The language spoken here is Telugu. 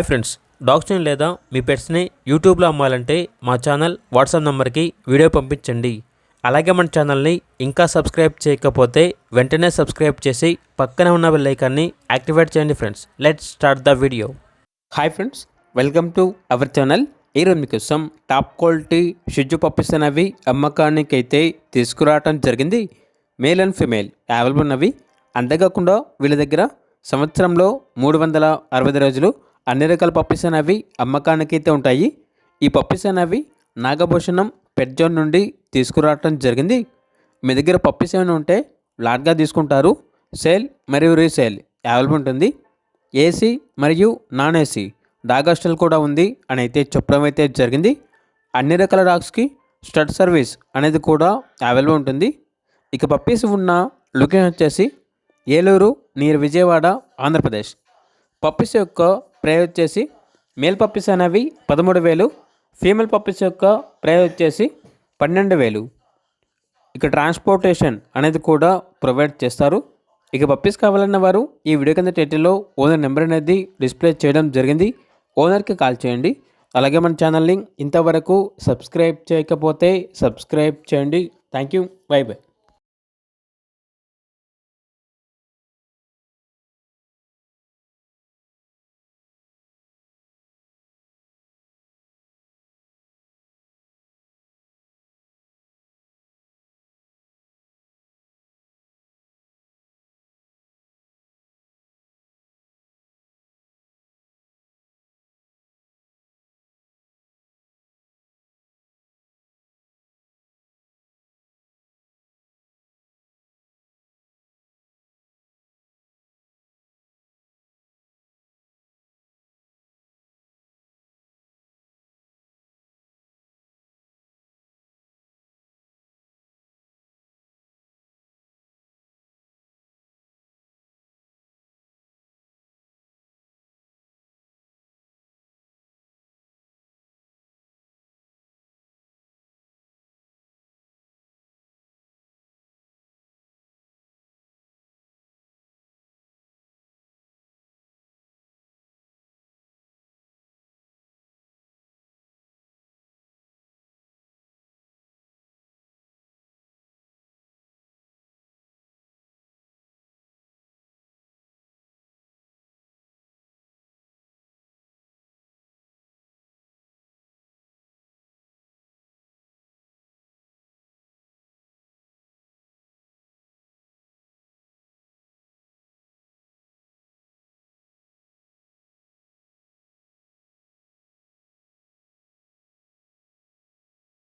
హాయ్ ఫ్రెండ్స్, డాగ్స్ని లేదా మీ పెట్స్ని యూట్యూబ్లో అమ్మాలంటే మా ఛానల్ వాట్సాప్ నెంబర్కి వీడియో పంపించండి. అలాగే మన ఛానల్ని ఇంకా సబ్స్క్రైబ్ చేయకపోతే వెంటనే సబ్స్క్రైబ్ చేసి పక్కనే ఉన్న బెల్ ఐకాన్ని యాక్టివేట్ చేయండి. Friends, let's start the video. Hi friends, welcome to our channel. ఈరోజు మీకోసం టాప్ క్వాలిటీ షిజు పప్పీస్ అనేవి అమ్మకానికి అయితే తీసుకురావడం జరిగింది. మేల్ అండ్ ఫిమేల్ అవైలబుల్ ఉన్నవి. అంతేకాకుండా వీళ్ళ దగ్గర సంవత్సరంలో 365 రోజులు అన్ని రకాల పప్పీస్ అనేవి అమ్మకానికి అయితే ఉంటాయి. ఈ పప్పీస్ అనేవి నాగభూషణం పెట్ జోన్ నుండి తీసుకురావడం జరిగింది. మీ దగ్గర పప్పీస్ ఏమైనా ఉంటే లాట్గా తీసుకుంటారు. సేల్ మరియు రీసేల్ అవైలబుల్ ఉంటుంది. ఏసీ మరియు నాన్ ఏసీ డాగ్ హాస్టల్ కూడా ఉంది అని అయితే చెప్పడం అయితే జరిగింది. అన్ని రకాల డాగ్స్కి స్టడ్ సర్వీస్ అనేది కూడా అవైలబుల్ ఉంటుంది. ఇక పప్పీస్ ఉన్న లొకేషన్ వచ్చేసి ఏలూరు నియర్ విజయవాడ, ఆంధ్రప్రదేశ్. పప్పీస్ యొక్క ప్రైస్ వచ్చేసి మేల్ పప్పీస్ అనేవి 13,000, ఫీమేల్ పప్పీస్ యొక్క ప్రైస్ వచ్చేసి 12,000. ఇక ట్రాన్స్పోర్టేషన్ అనేది కూడా ప్రొవైడ్ చేస్తారు. ఇక పప్పీస్ కావాలన్న వారు ఈ వీడియో కింద టైటిల్లో ఓనర్ నెంబర్ అనేది డిస్ప్లే చేయడం జరిగింది. ఓనర్కి కాల్ చేయండి. అలాగే మన ఛానల్ని ఇంతవరకు సబ్స్క్రైబ్ చేయకపోతే సబ్స్క్రైబ్ చేయండి. Thank you. By by.